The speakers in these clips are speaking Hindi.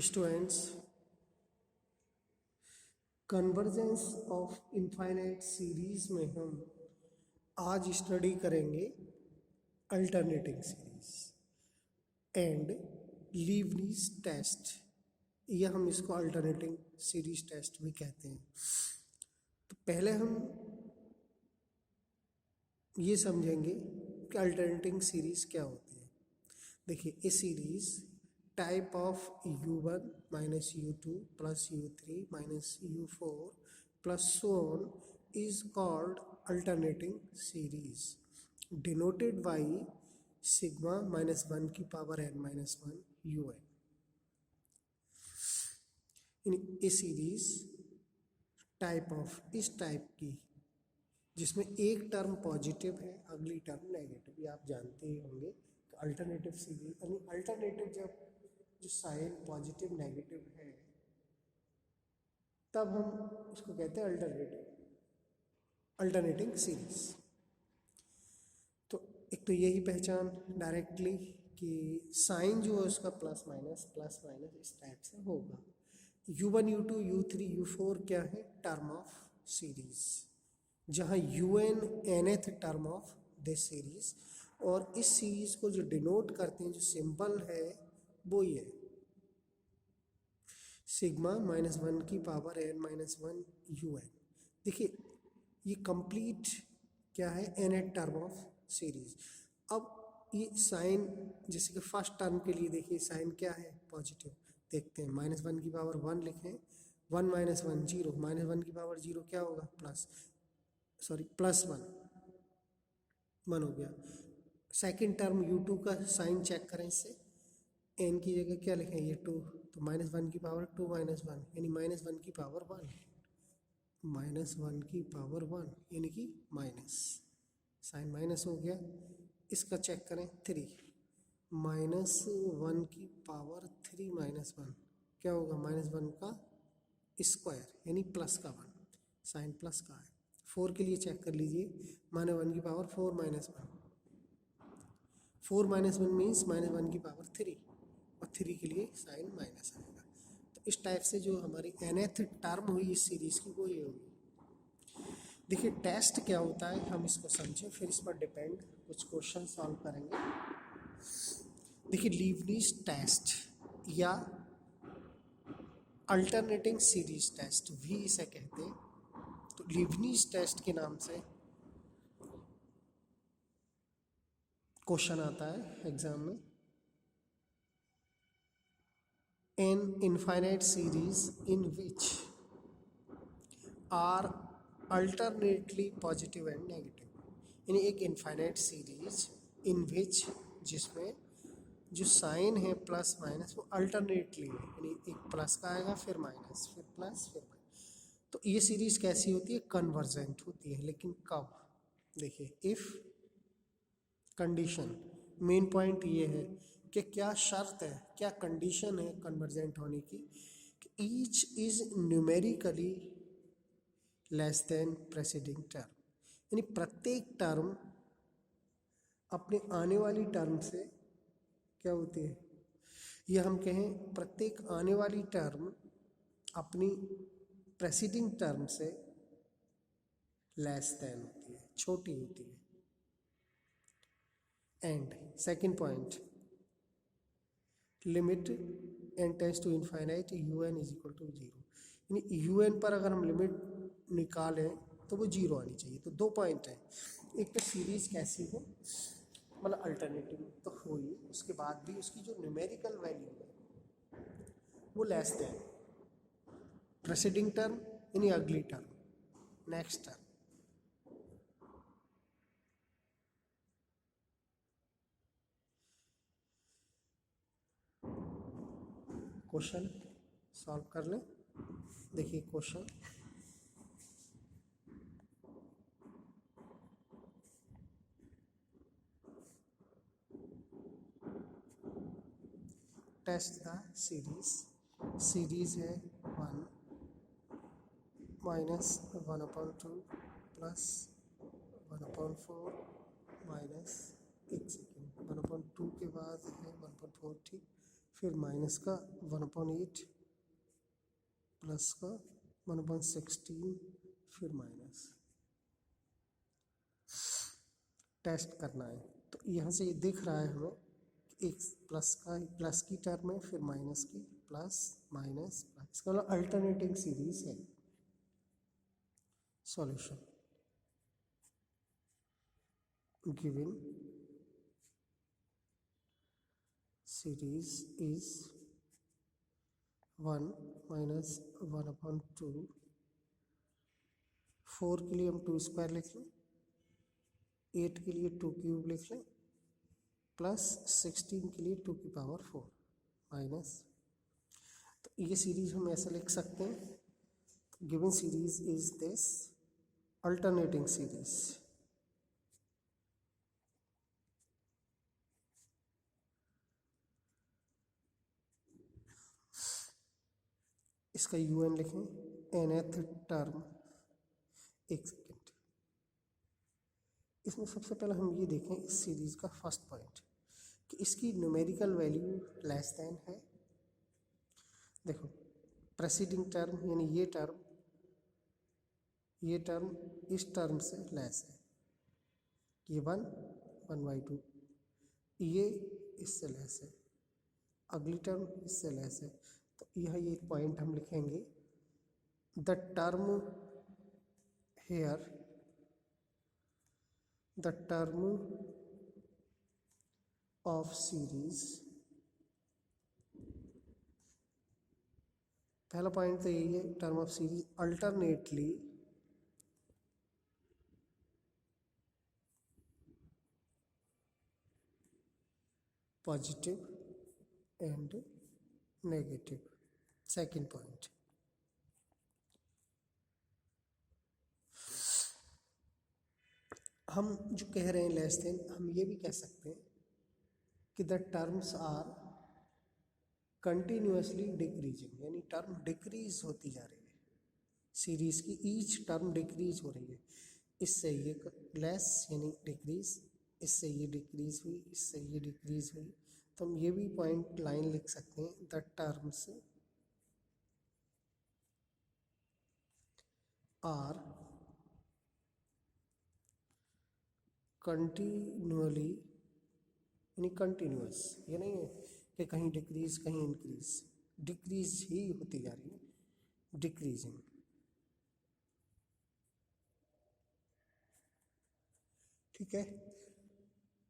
Students, convergence of infinite series में हम आज स्टडी करेंगे alternating series and Leibniz test, या हम इसको अल्टरनेटिंग सीरीज टेस्ट भी कहते हैं। तो पहले हम ये समझेंगे कि अल्टरनेटिंग सीरीज क्या होती है। देखिए, ये series type of u1 minus u2 plus u3 minus u4 plus so on is called alternating series denoted by sigma minus 1 की पावर n minus 1 un। ये सीरीज टाइप ऑफ इस टाइप की जिसमें एक टर्म पॉजिटिव है, अगली टर्म नेगेटिव, ये आप जानते ही होंगे। अल्टरनेटिव सीरीज यानी अल्टरनेटिव जब जो साइन पॉजिटिव नेगेटिव है तब हम उसको कहते हैं अल्टरनेटिंग सीरीज। तो एक तो यही पहचान डायरेक्टली कि साइन जो है उसका प्लस माइनस इस टाइप से होगा। u1 u2 u3 u4 क्या है? टर्म ऑफ सीरीज, जहाँ un nth term of this series, और इस सीरीज को जो डिनोट करते हैं, जो सिंबल है वो ये सिग्मा माइनस 1 की पावर n माइनस 1 un। देखिए, ये कंप्लीट क्या है? nth term of series. अब ये साइन, जैसे कि फर्स्ट टर्म के लिए देखिए साइन क्या है? पॉजिटिव। देखते हैं, माइनस 1 की पावर 1 लिखें, 1 माइनस 1 0, माइनस 1 की पावर 0 क्या होगा? प्लस 1 हो गया। सेकेंड टर्म u2 का साइन चेक करें, इससे n की जगह क्या लिखें? ये 2, तो माइनस 1 की पावर 2 माइनस 1 यानी माइनस 1 की पावर 1, माइनस 1 की पावर 1 यानी कि माइनस, साइन माइनस हो गया। इसका चेक करें 3, माइनस 1 की पावर 3 माइनस 1 क्या होगा? माइनस 1 का स्क्वायर यानी प्लस का 1, साइन प्लस का है। 4 के लिए चेक कर लीजिए, माइनस 1 की power 4 minus 1, 4 minus 1 means minus 1 की पावर 3, और 3 के लिए साइन माइनस आएगा। तो इस टाइप से जो हमारी nth टर्म हुई इस सीरीज की वो ये होगी। देखिए, टेस्ट क्या होता है हम इसको समझें, फिर इस पर डिपेंड कुछ क्वेश्चन सॉल्व करेंगे। देखिए, लीबनिज टेस्ट या अल्टरनेटिंग सीरीज टेस्ट भी इसे कहते हैं। तो लीबनिज टेस्ट के नाम से क्वेश्चन आता है एग्जाम में। An infinite series in which are alternately positive and negative, यानी एक इनफाइनाइट सीरीज इन विच जिसमें जो साइन है प्लस माइनस वो अल्टरनेटली है, यानी एक प्लस का आएगा फिर माइनस फिर प्लस फिर माइनस। तो ये सीरीज कैसी होती है? कन्वर्जेंट होती है। लेकिन कब? देखिए, इफ कंडीशन, मेन पॉइंट ये है कि क्या शर्त है, क्या कंडीशन है कन्वर्जेंट होने की, कि each is numerically less than presiding term, यानी प्रत्येक टर्म अपने आने वाली टर्म से क्या होती है, या हम कहें प्रत्येक आने वाली टर्म अपनी प्रेसिडिंग टर्म से लेस देन होती है, छोटी होती है। And second point, limit n tends to infinite un is equal to 0, यानी un पर अगर हम लिमिट निकालें तो वो 0 आनी चाहिए। तो 2 पॉइंट है, एक तो सीरीज कैसी हो, मतलब अल्टरनेटिव तो हो ही, उसके बाद भी उसकी जो न्यूमेरिकल वैल्यू है वो लेस देन प्रेसिडिंग टर्म यानी अगली term, next term. Question solve कर लें। देखिए क्वेश्चन, टेस्ट द सीरीज है 1 माइनस 1/2 प्लस 1/4 माइनस 1 सेकेंड 1/2 के बाद है 1/4, ठीक, फिर माइनस का 1/8 प्लस का 1/16 फिर माइनस। टेस्ट करना है तो यहाँ से ये दिख रहा है हमें एक प्लस का प्लस की टर्म है, फिर माइनस की, प्लस माइनस प्लस, इसका मतलब अल्टरनेटिंग सीरीज है। Solution given series is 1 minus 1/2। 4 के लिए हम 2² लिख लें, 8 के लिए 2³ लिख लें, प्लस 16 के लिए 2⁴ माइनस। तो ये सीरीज हम ऐसे लिख सकते हैं, given series is this alternating series. इसका UN लिखें, nth टर्म। एक सेकेंड, इसमें सबसे पहले हम ये देखें इस सीरीज का फर्स्ट पॉइंट कि इसकी न्यूमेरिकल वैल्यू लेस देन है। देखो प्रेसिडिंग टर्म यानी ये टर्म इस टर्म से लेस है, ये 1/2, ये इससे लेस है, अगली टर्म इससे लेस है। तो यह ये पॉइंट हम लिखेंगे, the term here, the term of series. पहला पॉइंट तो यही है, term of series alternately positive and negative. Second point, हम जो कह रहे हैं लेस देन, हम ये भी कह सकते हैं कि the terms are continuously decreasing, यानी टर्म डिक्रीज होती जा रही है, सीरीज की ईच टर्म डिक्रीज हो रही है। इससे ये लेस यानी डिक्रीज, इससे ये डिक्रीज हुई, इससे ये डिक्रीज हुई। तो हम ये भी पॉइंट लाइन लिख सकते हैं, द टर्म्स आर कंटिन्यूअली, यानी कंटिन्यूअस, ये नहीं है कि कहीं डिक्रीज कहीं इंक्रीज, डिक्रीज ही होती जा रही है, डिक्रीजिंग। ठीक है,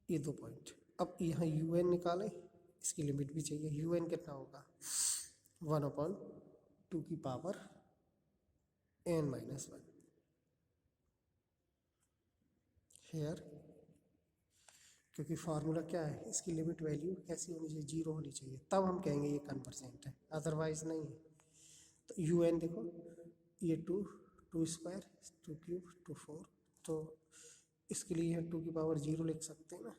ये दो पॉइंट। अब यहाँ UN निकालें, इसकी लिमिट भी चाहिए। UN कितना होगा, 1/2⁻n-1 हेयर, क्योंकि फार्मूला क्या है, इसकी लिमिट वैल्यू कैसी होनी चाहिए, 0 होनी चाहिए, तब हम कहेंगे ये कन्वर्जेंट है, अदरवाइज नहीं है। तो UN देखो, ये 2, 2² 2³ 2 4, तो इसके लिए 2⁻0 लिख सकते हैं ना,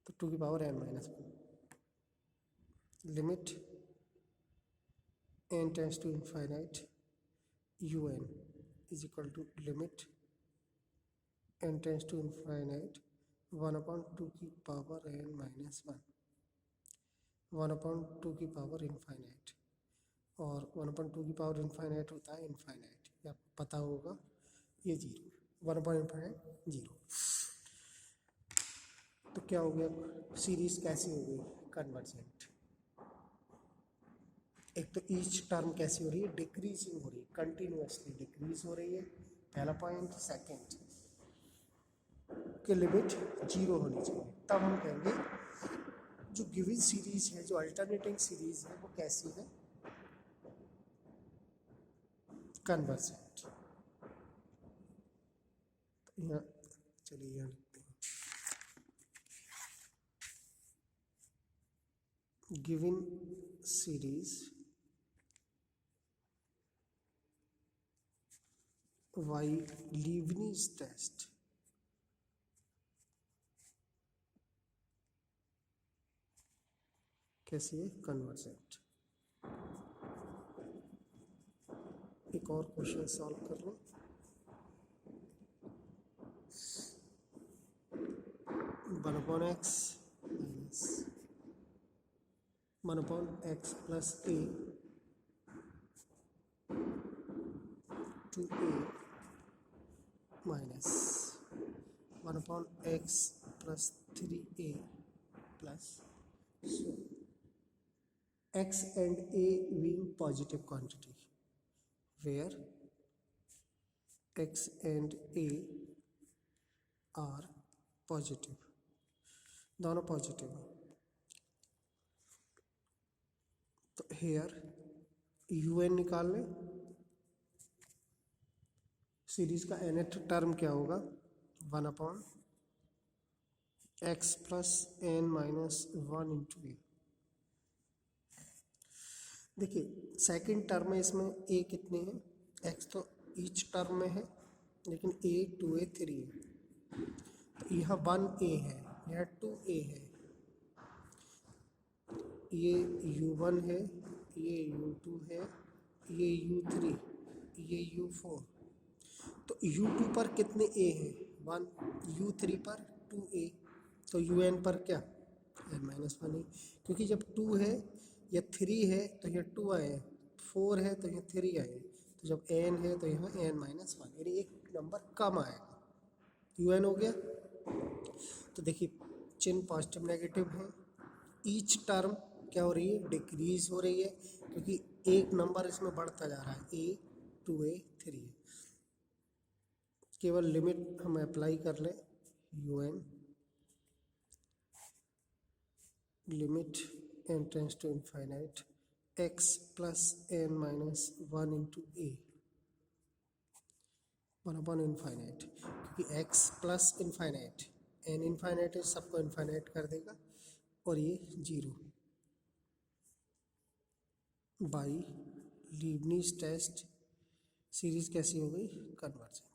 तो 2⁻n-1 limit n tends to infinite UN is equal to limit n tends to infinite 1/2⁻n-1, 1/2 infinite, और 1/2 इनफाइनाइट होता है इनफाइनाइट, ये आपको पता होगा, ये 0, 1/∞ 0। तो क्या हो गया, सीरीज कैसी हो गई, कन्वर्जेंट। एक तो ईच टर्म कैसी हो रही है, डिक्रीजिंग हो रही है, कंटिन्यूसली डिक्रीज हो रही है, पहला पॉइंट। सेकंड की लिमिट 0 होनी चाहिए, तब हम कहेंगे जो गिवन सीरीज है, जो अल्टरनेटिंग सीरीज है, वो कैसी है, कन्वर्जेंट। तो यहाँ चलिए यहाँ लिखते हैं, given series y Leibniz test कैसी है, कन्वर्जेंट। एक और क्वेश्चन सॉल्व कर लो, 1/x minus one upon x plus a two a minus one upon x plus three a plus x and a being positive quantity where x and a are positive, दोनों पॉजिटिव है। तो हेयर un निकाल लें। सीरीज का nth टर्म क्या होगा, one upon x plus n minus one into a. देखिए सेकंड टर्म में इसमें a कितने हैं, x तो ईच टर्म में है लेकिन a 2a 3 है। तो यह 1a है, यह 2a है, ये u1 है, ये u2 है, ये u3, ये u4। तो u2 पर कितने a हैं, 1, u3 पर 2a, तो un पर क्या n माइनस वन है, क्योंकि जब 2 है या 3 है तो यह 2 आए, 4 है तो यह 3 आए, तो जब n है तो यहाँ n माइनस वन, यानी एक नंबर कम आएगा। un हो गया। तो देखिए चिन्ह पॉजिटिव नेगेटिव है, ईच टर्म क्या हो रही है, डिक्रीज हो रही है, क्योंकि एक नंबर इसमें बढ़ता जा रहा है, a 2a 3। केवल लिमिट हम अप्लाई कर लें, un limit n tends to infinite x plus n minus one into a, one upon infinite, क्योंकि x plus infinite n infinite है, सबको इनफाइनाइट कर देगा और ये 0 बाई लीबनीज टेस्ट। सीरीज कैसी हो गई, कन्वर्जेंट।